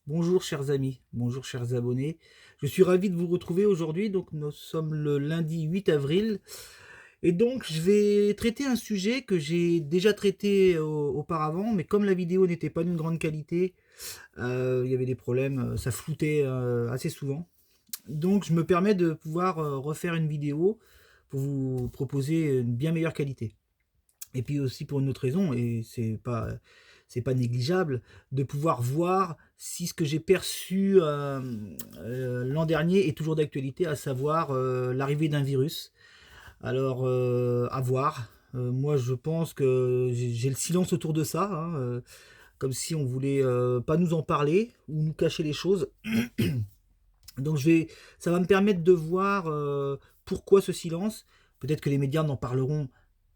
Bonjour chers amis, bonjour chers abonnés. Je suis ravi de vous retrouver aujourd'hui. Donc nous sommes le lundi 8 avril. Et donc je vais traiter un sujet que j'ai déjà traité auparavant, mais comme la vidéo n'était pas d'une grande qualité, il y avait des problèmes, ça floutait assez souvent. Donc je me permets de pouvoir refaire une vidéo pour vous proposer une bien meilleure qualité. Et puis aussi pour une autre raison, et c'est pas négligeable, de pouvoir voir si ce que j'ai perçu l'an dernier est toujours d'actualité, à savoir l'arrivée d'un virus. Alors à voir. Moi je pense que j'ai le silence autour de ça, hein, comme si on voulait pas nous en parler ou nous cacher les choses. Donc ça va me permettre de voir pourquoi ce silence. Peut-être que les médias n'en parleront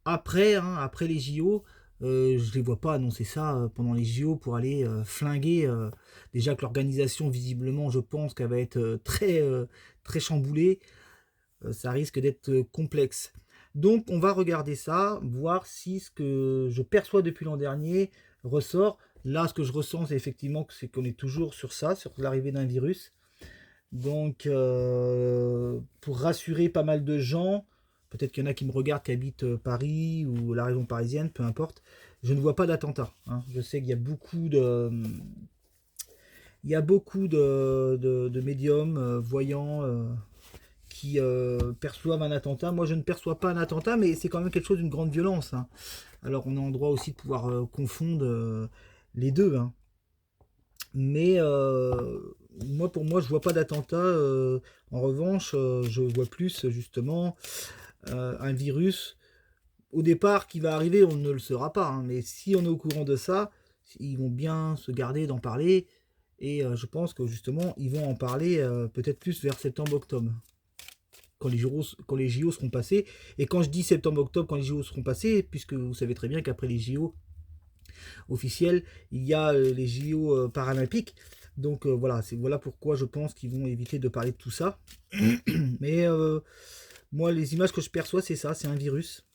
après, hein, après les JO. Je les vois pas annoncer ça pendant les JO pour aller flinguer. Déjà que l'organisation, visiblement, je pense qu'elle va être très chamboulée. Ça risque d'être complexe. Donc on va regarder ça, voir si ce que je perçois depuis l'an dernier ressort. Là, ce que je ressens, c'est effectivement que c'est qu'on est toujours sur ça, sur l'arrivée d'un virus. Donc, pour rassurer pas mal de gens, peut-être qu'il y en a qui me regardent, qui habitent Paris ou la région parisienne, peu importe, je ne vois pas d'attentat, hein. Je sais qu'il y a beaucoup de médiums, voyants, qui perçoivent un attentat. Moi, je ne perçois pas un attentat, mais c'est quand même quelque chose d'une grande violence, hein. Alors, on a en droit aussi de pouvoir confondre les deux, hein. Mais moi, pour moi, je vois pas d'attentat. En revanche, je vois plus justement un virus. Au départ, qui va arriver, on ne le saura pas, hein, mais si on est au courant de ça, ils vont bien se garder d'en parler. Et je pense que justement, ils vont en parler peut-être plus vers septembre-octobre, quand les JO seront passés. Et quand je dis septembre-octobre, quand les JO seront passés, puisque vous savez très bien qu'après les JO, officiel, il y a les JO paralympiques. Donc voilà pourquoi je pense qu'ils vont éviter de parler de tout ça. Mais moi, les images que je perçois, c'est ça, c'est un virus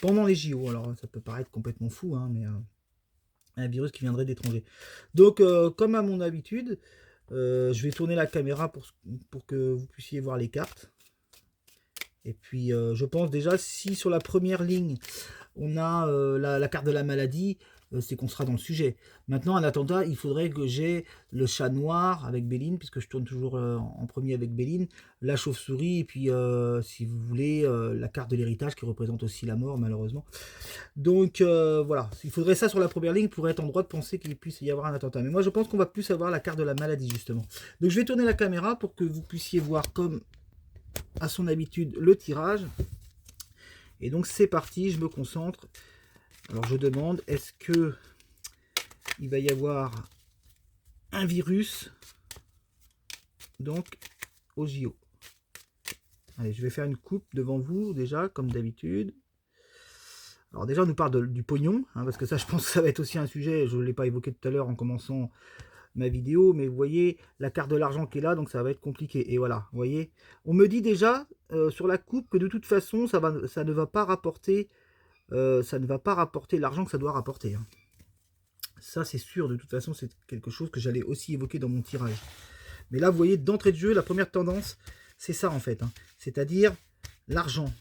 pendant les JO. Alors ça peut paraître complètement fou, hein, mais un virus qui viendrait d'étranger. Donc comme à mon habitude, je vais tourner la caméra pour que vous puissiez voir les cartes. Et puis je pense déjà, si sur la première ligne on a la carte de la maladie, c'est qu'on sera dans le sujet. Maintenant, en attendant, il faudrait que j'ai le chat noir avec Béline, puisque je tourne toujours en premier avec Béline, la chauve-souris, et puis, si vous voulez, la carte de l'héritage qui représente aussi la mort, malheureusement. Donc, voilà, il faudrait ça sur la première ligne pour être en droit de penser qu'il puisse y avoir un attentat. Mais moi, je pense qu'on va plus avoir la carte de la maladie, justement. Donc, je vais tourner la caméra pour que vous puissiez voir, comme à son habitude, le tirage. Et donc, c'est parti, je me concentre. Alors je demande, est-ce que il va y avoir un virus donc au JO? Allez, je vais faire une coupe devant vous déjà, comme d'habitude. Alors déjà, on nous parle du pognon, hein, parce que ça, je pense que ça va être aussi un sujet. Je ne l'ai pas évoqué tout à l'heure en commençant ma vidéo, mais vous voyez la carte de l'argent qui est là, donc ça va être compliqué. Et voilà, vous voyez. On me dit déjà sur la coupe que de toute façon, ça ne va pas rapporter, l'argent que ça doit rapporter, hein. Ça, c'est sûr, de toute façon, c'est quelque chose que j'allais aussi évoquer dans mon tirage. Mais là, vous voyez, d'entrée de jeu, la première tendance, c'est ça en fait, hein. C'est-à-dire l'argent,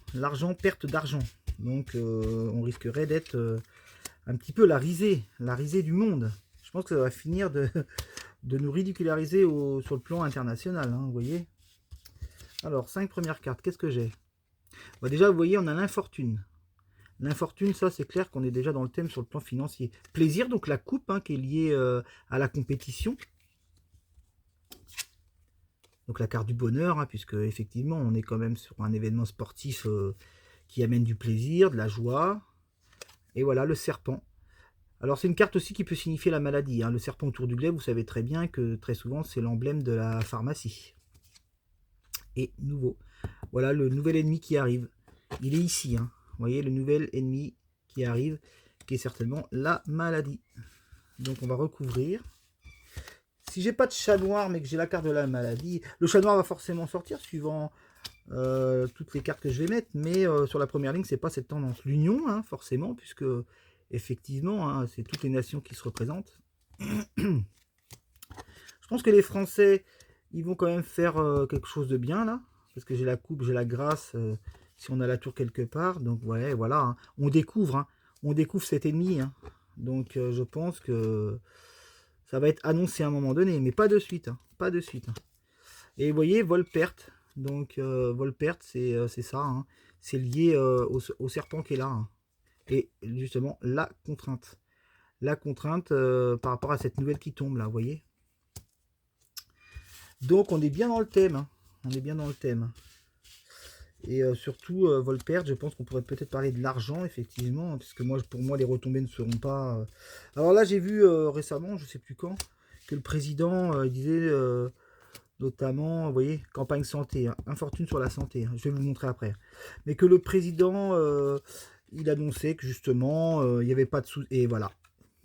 perte d'argent. Donc, on risquerait d'être un petit peu la risée du monde. Je pense que ça va finir de nous ridiculariser sur le plan international, hein, vous voyez. Alors, 5 premières cartes, qu'est-ce que j'ai? Bah, déjà, vous voyez, on a l'infortune. L'infortune, ça, c'est clair qu'on est déjà dans le thème sur le plan financier. Plaisir, donc la coupe, hein, qui est liée à la compétition. Donc la carte du bonheur, hein, puisque effectivement, on est quand même sur un événement sportif qui amène du plaisir, de la joie. Et voilà, le serpent. Alors c'est une carte aussi qui peut signifier la maladie, hein. Le serpent autour du glaive, vous savez très bien que très souvent, c'est l'emblème de la pharmacie. Et nouveau. Voilà le nouvel ennemi qui arrive. Il est ici, hein. Vous voyez, le nouvel ennemi qui arrive, qui est certainement la maladie. Donc on va recouvrir. Si j'ai pas de chat noir, mais que j'ai la carte de la maladie, le chat noir va forcément sortir suivant toutes les cartes que je vais mettre, mais sur la première ligne, c'est pas cette tendance. L'union, hein, forcément, puisque effectivement, hein, c'est toutes les nations qui se représentent. Je Je pense que les Français, ils vont quand même faire quelque chose de bien, là. Parce que j'ai la coupe, j'ai la grâce, si on a la tour quelque part. Donc, ouais, voilà. Hein. On découvre, hein. On découvre cet ennemi. Hein. Donc, je pense que ça va être annoncé à un moment donné. Mais pas de suite. Hein. Pas de suite. Hein. Et vous voyez, vol-perte. Donc, vol-perte, c'est ça. Hein. C'est lié au serpent qui est là. Hein. Et justement, la contrainte. La contrainte par rapport à cette nouvelle qui tombe, là, vous voyez. Donc, on est bien dans le thème. Hein. On est bien dans le thème. Et surtout, vol-perte, je pense qu'on pourrait peut-être parler de l'argent, effectivement. Hein, puisque moi, pour moi, les retombées ne seront pas... Alors là, j'ai vu récemment, je ne sais plus quand, que le président disait... notamment, vous voyez, campagne santé, hein, infortune sur la santé, hein, je vais vous le montrer après. Mais que le président, il annonçait que justement, il n'y avait pas de sous... Et voilà.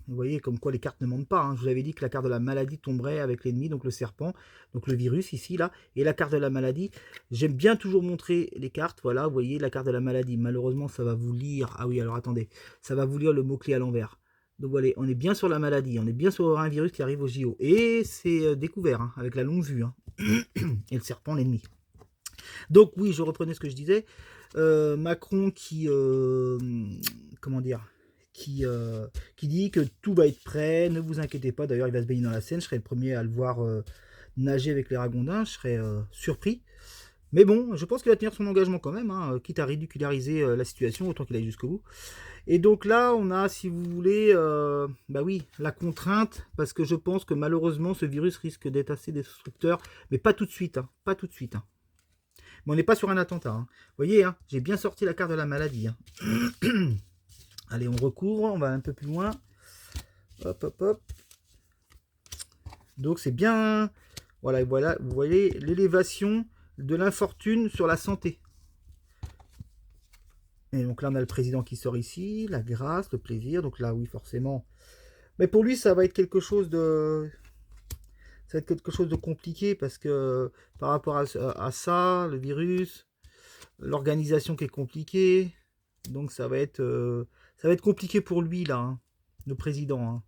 Vous voyez, comme quoi les cartes ne mentent pas. Hein. Je vous avais dit que la carte de la maladie tomberait avec l'ennemi, donc le serpent, donc le virus ici, là, et la carte de la maladie. J'aime bien toujours montrer les cartes. Voilà, vous voyez, la carte de la maladie. Malheureusement, ça va vous lire... Ah oui, alors attendez. Ça va vous lire le mot-clé à l'envers. Donc voilà, on est bien sur la maladie, on est bien sur un virus qui arrive au JO. Et c'est découvert, hein, avec la longue vue. Hein. Et le serpent, l'ennemi. Donc oui, je reprenais ce que je disais. Macron qui... comment dire qui dit que tout va être prêt, ne vous inquiétez pas. D'ailleurs, il va se baigner dans la Seine. Je serai le premier à le voir nager avec les ragondins. Je serais surpris. Mais bon, je pense qu'il va tenir son engagement quand même, hein, quitte à ridiculariser la situation, autant qu'il aille jusqu'au bout. Et donc là, on a, si vous voulez, bah oui, la contrainte, parce que je pense que malheureusement, ce virus risque d'être assez destructeur, mais pas tout de suite, hein, pas tout de suite. Hein. Mais on n'est pas sur un attentat. Hein. Vous voyez, hein, j'ai bien sorti la carte de la maladie. Hein. Allez, on recouvre, on va un peu plus loin. Hop, hop, hop. Donc c'est bien, voilà, voilà, vous voyez l'élévation de l'infortune sur la santé. Et donc là, on a le président qui sort ici, la grâce, le plaisir. Donc là, oui, forcément. Mais pour lui, ça va être quelque chose de... Ça va être quelque chose de compliqué parce que par rapport à ça, le virus, l'organisation qui est compliquée. Donc ça va être compliqué pour lui, là, hein, le président. Hein.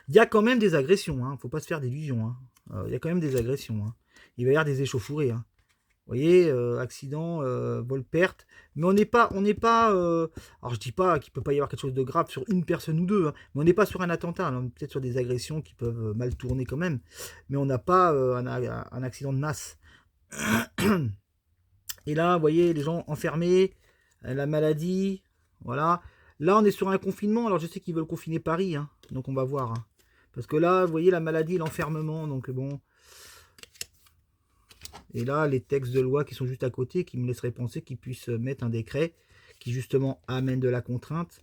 Il y a quand même des agressions, hein, faut pas se faire d'illusions. Hein. Il y a quand même des agressions. Hein. Il va y avoir des échauffourées. Hein. Vous voyez, accident, vol-perte. Mais on n'est pas. Alors je dis pas qu'il peut pas y avoir quelque chose de grave sur une personne ou deux, hein, mais on n'est pas sur un attentat. On est peut-être sur des agressions qui peuvent mal tourner quand même. Mais on n'a pas un accident de masse. Et là, vous voyez, les gens enfermés, la maladie, voilà. Là, on est sur un confinement. Alors je sais qu'ils veulent confiner Paris, hein, donc on va voir. Hein. Parce que là, vous voyez, la maladie, l'enfermement, donc bon. Et là, les textes de loi qui sont juste à côté, qui me laisseraient penser qu'ils puissent mettre un décret qui justement amène de la contrainte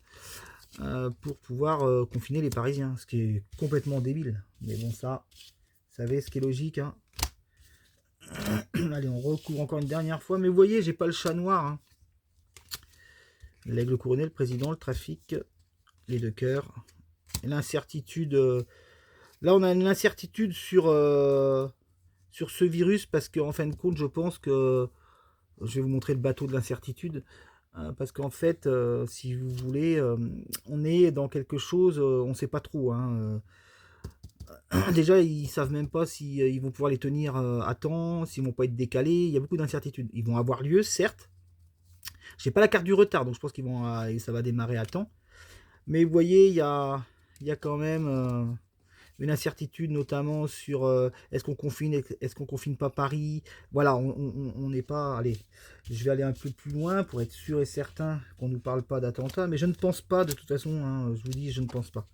pour pouvoir confiner les Parisiens, ce qui est complètement débile. Mais bon, ça, vous savez ce qui est logique. Hein. Allez, on recouvre encore une dernière fois. Mais vous voyez, j'ai pas le chat noir. Hein. L'aigle couronné, le président, le trafic, les deux cœurs. L'incertitude. Là, on a une incertitude sur ce virus parce qu'en fin de compte, je pense que je vais vous montrer le bateau de l'incertitude parce qu'en fait, si vous voulez, on est dans quelque chose, on ne sait pas trop. Hein, déjà, ils savent même pas si ils vont pouvoir les tenir à temps, s'ils vont pas être décalés. Il y a beaucoup d'incertitudes. Ils vont avoir lieu, certes. J'ai pas la carte du retard, donc je pense qu'ils vont, ça va démarrer à temps. Mais vous voyez, il y a quand même une incertitude notamment sur est-ce qu'on confine pas Paris. Voilà, on n'est pas... Allez, je vais aller un peu plus loin pour être sûr et certain qu'on ne nous parle pas d'attentat, mais je ne pense pas, de toute façon, hein, je vous dis, je ne pense pas.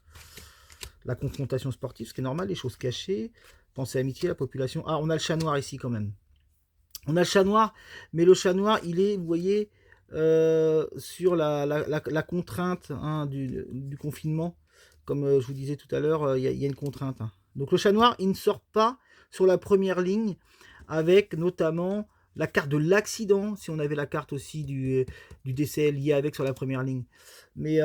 La confrontation sportive, ce qui est normal, les choses cachées, pensée amitié, la population... Ah, on a le chat noir ici quand même. On a le chat noir, mais le chat noir, il est, vous voyez, sur la contrainte hein, du confinement. Comme je vous disais tout à l'heure, il y a une contrainte. Hein. Donc le chat noir, il ne sort pas sur la première ligne avec notamment la carte de l'accident, si on avait la carte aussi du décès lié avec sur la première ligne. Mais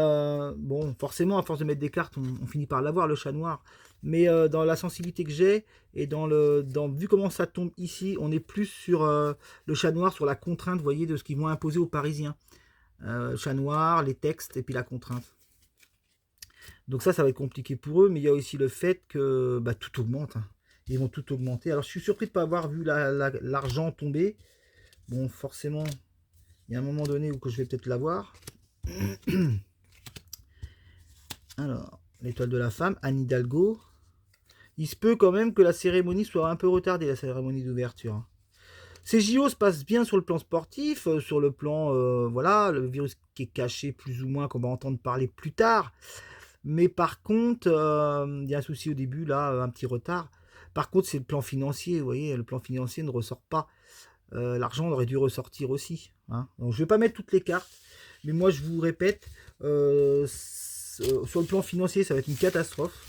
bon, forcément, à force de mettre des cartes, on finit par l'avoir, le chat noir. Mais dans la sensibilité que j'ai, et vu comment ça tombe ici, on est plus sur le chat noir, sur la contrainte, vous voyez, de ce qu'ils vont imposer aux Parisiens. Chat noir, les textes, et puis la contrainte. Donc ça va être compliqué pour eux, mais il y a aussi le fait que bah, tout augmente. Hein. Ils vont tout augmenter. Alors, je suis surpris de ne pas avoir vu l'argent tomber. Bon, forcément, il y a un moment donné où que je vais peut-être l'avoir. Alors, l'étoile de la femme, Anne Hidalgo. Il se peut quand même que la cérémonie soit un peu retardée, la cérémonie d'ouverture. Ces JO se passent bien sur le plan sportif, sur le plan, voilà, le virus qui est caché plus ou moins, qu'on va entendre parler plus tard. Mais par contre, il y a un souci au début, là, un petit retard. Par contre, c'est le plan financier, vous voyez, le plan financier ne ressort pas. L'argent aurait dû ressortir aussi. Hein. Donc, je ne vais pas mettre toutes les cartes, mais moi, je vous répète, sur le plan financier, ça va être une catastrophe.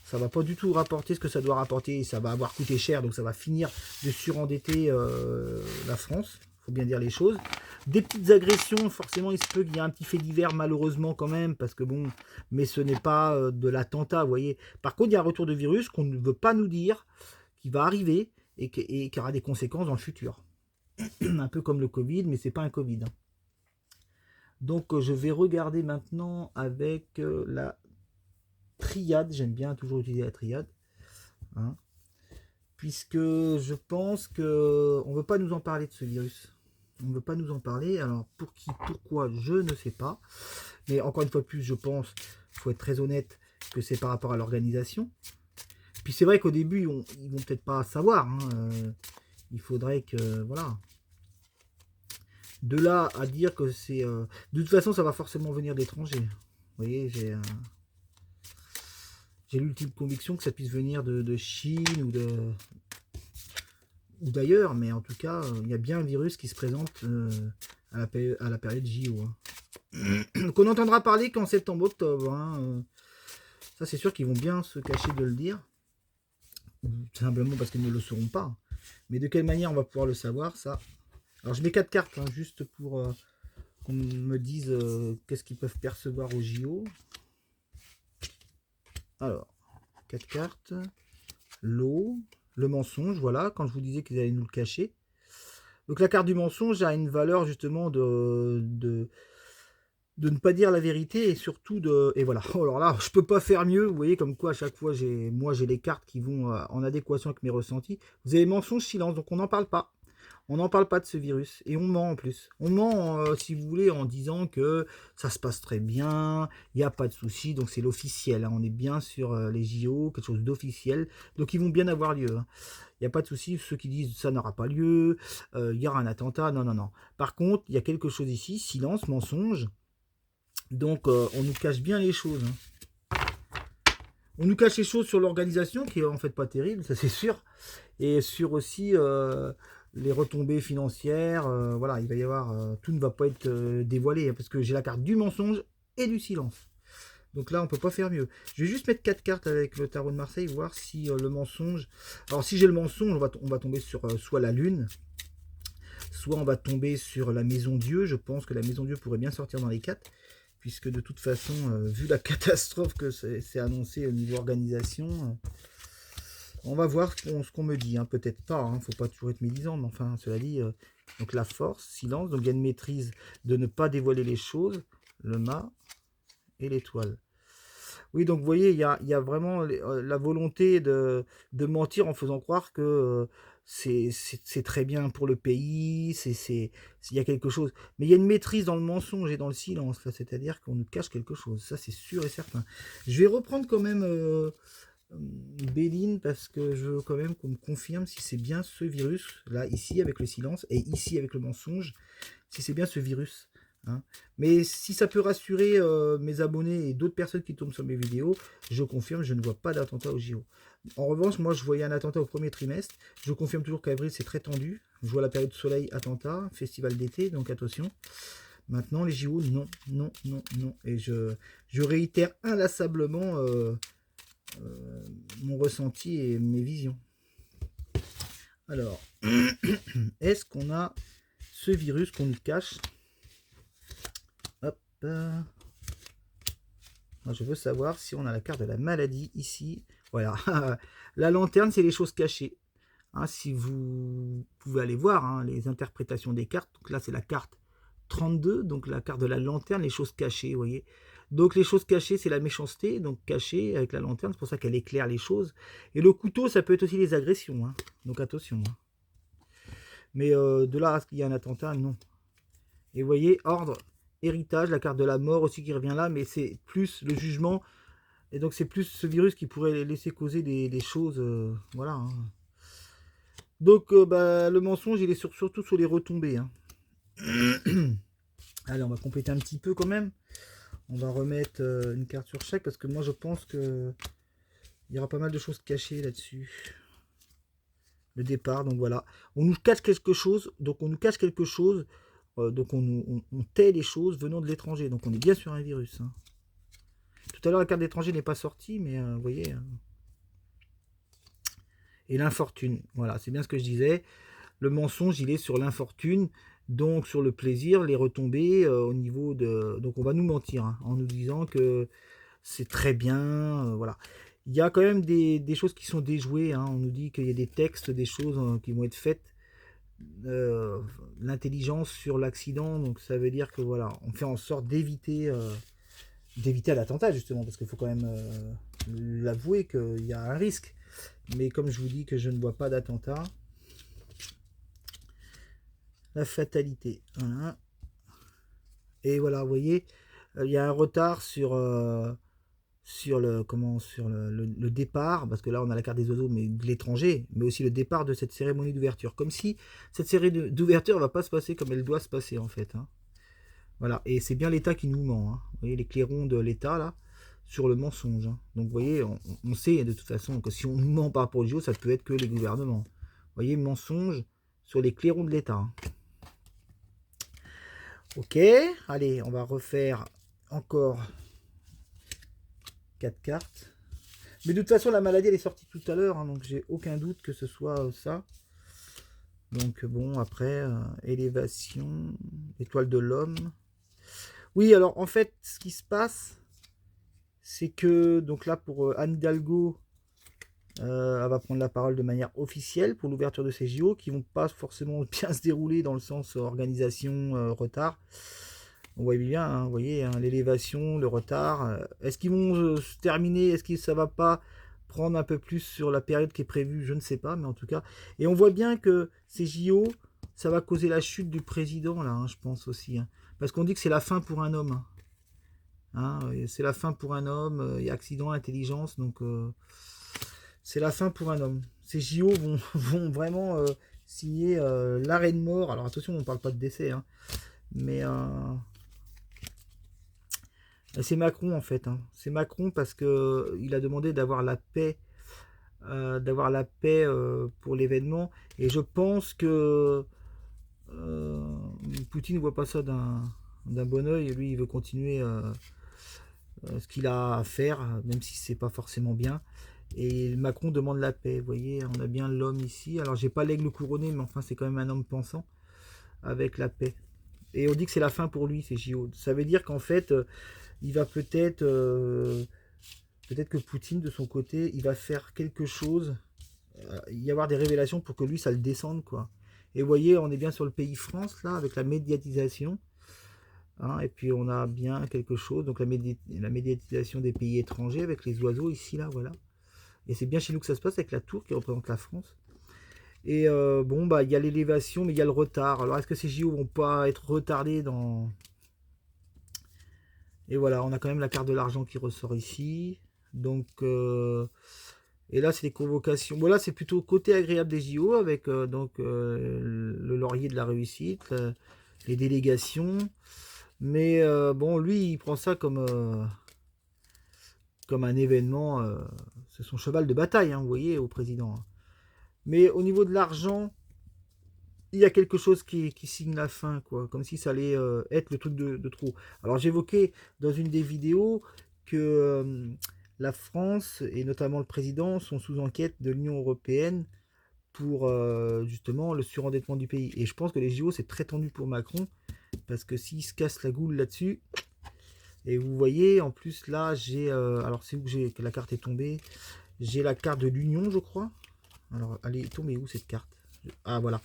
Ça va pas du tout rapporter ce que ça doit rapporter. Ça va avoir coûté cher, donc ça va finir de surendetter la France. Faut bien dire les choses. Des petites agressions, forcément, il se peut qu'il y ait un petit fait divers, malheureusement quand même, parce que bon, mais ce n'est pas de l'attentat, vous voyez. Par contre, il y a un retour de virus qu'on ne veut pas nous dire, qui va arriver et qui aura des conséquences dans le futur. Un peu comme le Covid, mais c'est pas un Covid. Hein. Donc, je vais regarder maintenant avec la triade. J'aime bien toujours utiliser la triade. Hein, puisque je pense que on veut pas nous en parler de ce virus. On ne veut pas nous en parler. Alors, pour qui, pourquoi, je ne sais pas. Mais encore une fois de plus, je pense, il faut être très honnête, que c'est par rapport à l'organisation. Puis c'est vrai qu'au début, ils vont peut-être pas savoir. Hein, il faudrait que, voilà. De là à dire que c'est... de toute façon, ça va forcément venir d'étrangers. Vous voyez, j'ai l'ultime conviction que ça puisse venir de Chine ou d'ailleurs, mais en tout cas, il y a bien un virus qui se présente à la période JO. Hein. Qu'on entendra parler qu'en septembre-octobre. Hein. Ça, c'est sûr qu'ils vont bien se cacher de le dire. Simplement parce qu'ils ne le sauront pas. Mais de quelle manière on va pouvoir le savoir, ça. Alors, je mets 4 cartes, hein, juste pour qu'on me dise qu'est-ce qu'ils peuvent percevoir au JO. Alors, 4 cartes. L'eau, le mensonge, voilà, quand je vous disais qu'ils allaient nous le cacher. Donc la carte du mensonge a une valeur justement de ne pas dire la vérité et surtout de... Et voilà, oh, alors là, je peux pas faire mieux, vous voyez, comme quoi à chaque fois, moi j'ai les cartes qui vont en adéquation avec mes ressentis. Vous avez mensonge, silence, donc on n'en parle pas. On n'en parle pas de ce virus et on ment en plus. On ment, si vous voulez, en disant que ça se passe très bien, il n'y a pas de souci, donc c'est l'officiel. Hein, on est bien sur les JO, quelque chose d'officiel, donc ils vont bien avoir lieu. Hein. Il n'y a pas de souci, ceux qui disent ça n'aura pas lieu, il y aura un attentat, non, non, non. Par contre, il y a quelque chose ici, silence, mensonge, donc on nous cache bien les choses. Hein. On nous cache les choses sur l'organisation, qui est en fait pas terrible, ça c'est sûr, et sur aussi... les retombées financières, voilà, il va y avoir, tout ne va pas être dévoilé, hein, parce que j'ai la carte du mensonge et du silence. Donc là, on peut pas faire mieux. Je vais juste mettre 4 cartes avec le tarot de Marseille, voir si le mensonge... Alors si j'ai le mensonge, on va tomber sur soit la lune, soit on va tomber sur la maison Dieu. Je pense que la maison Dieu pourrait bien sortir dans les 4, puisque de toute façon, vu la catastrophe que c'est annoncé au niveau organisation... on va voir ce qu'on me dit, hein. Peut-être pas, hein. Faut pas toujours être médisant, mais enfin, cela dit, donc la force, silence, donc il y a une maîtrise de ne pas dévoiler les choses, le mât et l'étoile. Oui, donc vous voyez, il y a vraiment la volonté de mentir en faisant croire que c'est très bien pour le pays, il y a quelque chose. Mais il y a une maîtrise dans le mensonge et dans le silence, c'est-à-dire qu'on nous cache quelque chose, ça c'est sûr et certain. Je vais reprendre quand même... Béline, parce que je veux quand même qu'on me confirme si c'est bien ce virus là, ici avec le silence et ici avec le mensonge, si c'est bien ce virus, hein. Mais si ça peut rassurer mes abonnés et d'autres personnes qui tombent sur mes vidéos, je confirme, je ne vois pas d'attentat au JO. En revanche, moi je voyais un attentat au premier trimestre, je confirme toujours qu'avril c'est très tendu, je vois la période soleil attentat, festival d'été, donc attention. Maintenant les JO, non, non, non, non, et je réitère inlassablement mon ressenti et mes visions. Alors, est-ce qu'on a ce virus qu'on nous cache? Hop. Je veux savoir si on a la carte de la maladie ici. Voilà. La lanterne, c'est les choses cachées. Hein, si vous pouvez aller voir hein, les interprétations des cartes. Donc là, c'est la carte 32, donc la carte de la lanterne, les choses cachées, vous voyez. Donc les choses cachées, c'est la méchanceté, donc cachée avec la lanterne, c'est pour ça qu'elle éclaire les choses. Et le couteau, ça peut être aussi les agressions, hein. Donc attention. Hein. Mais de là à ce qu'il y ait un attentat, non. Et vous voyez, ordre, héritage, la carte de la mort aussi qui revient là, mais c'est plus le jugement. Et donc c'est plus ce virus qui pourrait laisser causer des choses. Voilà. Hein. Donc bah, le mensonge, il est surtout sur les retombées. Hein. Allez, on va compléter un petit peu quand même. On va remettre une carte sur chaque parce que moi je pense que il y aura pas mal de choses cachées là-dessus. Le départ, donc voilà. On nous cache quelque chose, donc on nous cache quelque chose, donc on tait les choses venant de l'étranger. Donc on est bien sur un virus. Hein. Tout à l'heure la carte d'étranger n'est pas sortie, mais vous voyez. Et l'infortune, voilà, c'est bien ce que je disais. Le mensonge, il est sur l'infortune, donc sur le plaisir, les retombées au niveau de... Donc on va nous mentir hein, en nous disant que c'est très bien, voilà. Il y a quand même des choses qui sont déjouées, hein. On nous dit qu'il y a des textes, des choses qui vont être faites. L'intelligence sur l'accident, donc ça veut dire que voilà, on fait en sorte d'éviter l'attentat justement, parce qu'il faut quand même l'avouer qu'il y a un risque. Mais comme je vous dis que je ne vois pas d'attentat, la fatalité. Voilà. Et voilà, vous voyez, il y a un retard sur le départ, parce que là on a la carte des oiseaux, mais de l'étranger, mais aussi le départ de cette cérémonie d'ouverture. Comme si cette cérémonie d'ouverture ne va pas se passer comme elle doit se passer en fait. Hein. Voilà, et c'est bien l'État qui nous ment. Hein. Vous voyez les clairons de l'État là, sur le mensonge. Hein. Donc vous voyez, on sait de toute façon que si on nous ment par rapport au JO, ça peut être que les gouvernements. Vous voyez, mensonge sur les clairons de l'État. Hein. Ok, allez, on va refaire encore 4 cartes. Mais de toute façon, la maladie, elle est sortie tout à l'heure, hein, donc j'ai aucun doute que ce soit ça. Donc bon, après, élévation, étoile de l'homme. Oui, alors en fait, ce qui se passe, c'est que, donc là, pour Anne Hidalgo, elle va prendre la parole de manière officielle pour l'ouverture de ces JO, qui vont pas forcément bien se dérouler dans le sens organisation, retard. On voit bien, hein, vous voyez, hein, l'élévation, le retard. Est-ce qu'ils vont se terminer? Est-ce que ça va pas prendre un peu plus sur la période qui est prévue? Je ne sais pas, mais en tout cas. Et on voit bien que ces JO, ça va causer la chute du président, là, hein, je pense aussi. Hein. Parce qu'on dit que c'est la fin pour un homme. Hein, c'est la fin pour un homme. Il y a accident, intelligence, donc c'est la fin pour un homme. Ces JO vont vraiment signer l'arrêt de mort. Alors attention, on ne parle pas de décès, hein, mais c'est Macron en fait. Hein. C'est Macron parce que il a demandé d'avoir la paix, pour l'événement. Et je pense que Poutine ne voit pas ça d'un bon oeil. Lui, il veut continuer ce qu'il a à faire, même si c'est pas forcément bien. Et Macron demande la paix. Vous voyez, on a bien l'homme ici. Alors, j'ai pas l'aigle couronné, mais enfin, c'est quand même un homme pensant avec la paix. Et on dit que c'est la fin pour lui, ces JO. Ça veut dire qu'en fait, il va peut-être que Poutine, de son côté, il va faire quelque chose, y avoir des révélations pour que lui, ça le descende, quoi. Et vous voyez, on est bien sur le pays France, là, avec la médiatisation. Hein, et puis, on a bien quelque chose, donc la médiatisation des pays étrangers, avec les oiseaux, ici, là, voilà. Et c'est bien chez nous que ça se passe, avec la tour qui représente la France. Et bon, bah, il y a l'élévation, mais il y a le retard. Alors, est-ce que ces JO vont pas être retardés dans... Et voilà, on a quand même la carte de l'argent qui ressort ici. Donc, et là, c'est les convocations. Bon, là, c'est plutôt côté agréable des JO, avec le laurier de la réussite, les délégations. Mais bon, lui, il prend ça comme un événement. C'est son cheval de bataille, hein, vous voyez, au président. Hein. Mais au niveau de l'argent, il y a quelque chose qui signe la fin, quoi. Comme si ça allait être le truc de trop. Alors, j'évoquais dans une des vidéos que la France, et notamment le président, sont sous enquête de l'Union européenne pour justement le surendettement du pays. Et je pense que les JO, c'est très tendu pour Macron, parce que s'il se casse la goule là-dessus, et vous voyez, en plus, là, j'ai... alors, c'est où que la carte est tombée? J'ai la carte de l'Union, je crois. Alors, elle est tombée où, cette carte? Ah, voilà.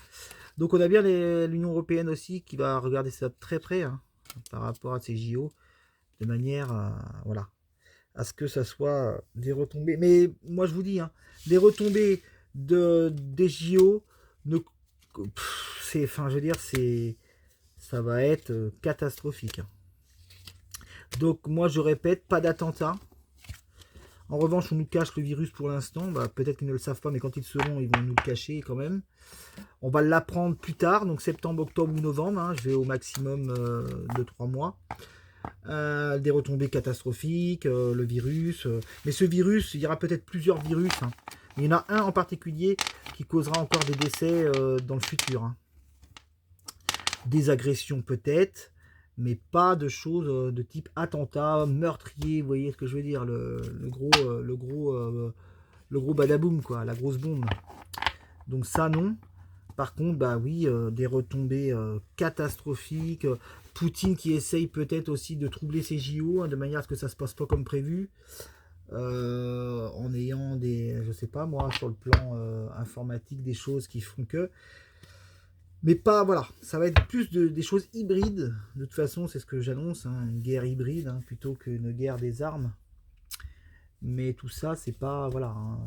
Donc, on a bien l'Union européenne aussi qui va regarder ça de très près, hein, par rapport à ces JO. de manière à, voilà, à ce que ça soit des retombées. Mais moi je vous dis, hein, des retombées des JO, ne, c'est, enfin je veux dire, ça va être catastrophique. Donc moi je répète, pas d'attentat. En revanche, on nous cache le virus pour l'instant. Bah, peut-être qu'ils ne le savent pas, mais quand ils seront, ils vont nous le cacher quand même. On va l'apprendre plus tard, donc septembre, octobre ou novembre. Hein, je vais au maximum de 3 mois. Des retombées catastrophiques, le virus. Mais ce virus, il y aura peut-être plusieurs virus. Hein. Il y en a un en particulier qui causera encore des décès dans le futur. Hein. Des agressions peut-être, mais pas de choses de type attentat, meurtrier, vous voyez ce que je veux dire, le gros badaboum, quoi, la grosse bombe. Donc ça, non. Par contre, bah oui, des retombées catastrophiques. Poutine qui essaye peut-être aussi de troubler ses JO, hein, de manière à ce que ça se passe pas comme prévu. En ayant des, je sais pas moi, sur le plan informatique, des choses qui font que. Mais pas, voilà, ça va être plus des choses hybrides. De toute façon, c'est ce que j'annonce, hein, une guerre hybride, hein, plutôt qu'une guerre des armes. Mais tout ça, c'est pas, voilà, hein,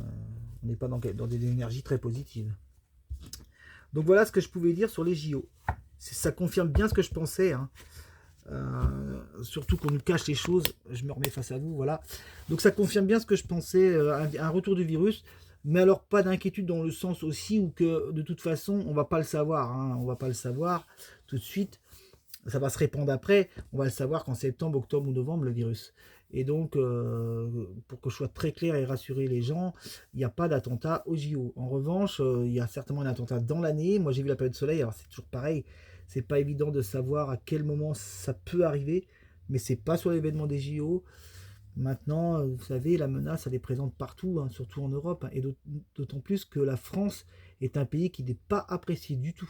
on n'est pas dans des énergies très positives. Donc voilà ce que je pouvais dire sur les JO. Ça confirme bien ce que je pensais, hein. Surtout qu'on nous cache les choses. Je me remets face à vous, voilà. Donc ça confirme bien ce que je pensais, un retour du virus. Mais alors pas d'inquiétude dans le sens aussi où que de toute façon on va pas le savoir, hein, on va pas le savoir tout de suite, ça va se répandre après, on va le savoir qu'en septembre, octobre ou novembre le virus. Et donc pour que je sois très clair et rassurer les gens, il n'y a pas d'attentat au JO. En revanche, il y a certainement un attentat dans l'année. Moi j'ai vu la période de soleil, alors c'est toujours pareil, c'est pas évident de savoir à quel moment ça peut arriver, mais c'est pas sur l'événement des JO. Maintenant, vous savez, la menace, elle est présente partout, hein, surtout en Europe, hein, et d'autant plus que la France est un pays qui n'est pas apprécié du tout.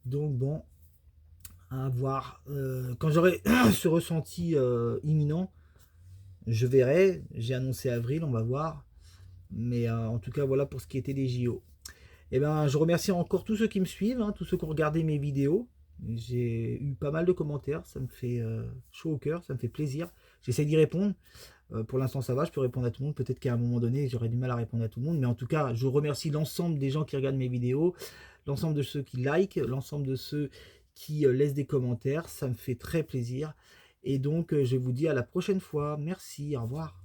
Donc bon, à voir. Quand j'aurai ce ressenti imminent, je verrai. J'ai annoncé avril, on va voir. Mais en tout cas, voilà pour ce qui était des JO. Eh ben, je remercie encore tous ceux qui me suivent, hein, tous ceux qui ont regardé mes vidéos. J'ai eu pas mal de commentaires, ça me fait chaud au cœur, ça me fait plaisir. J'essaie d'y répondre. Pour l'instant, ça va, je peux répondre à tout le monde. Peut-être qu'à un moment donné, j'aurai du mal à répondre à tout le monde. Mais en tout cas, je remercie l'ensemble des gens qui regardent mes vidéos, l'ensemble de ceux qui likent, l'ensemble de ceux qui laissent des commentaires. Ça me fait très plaisir. Et donc, je vous dis à la prochaine fois. Merci, au revoir.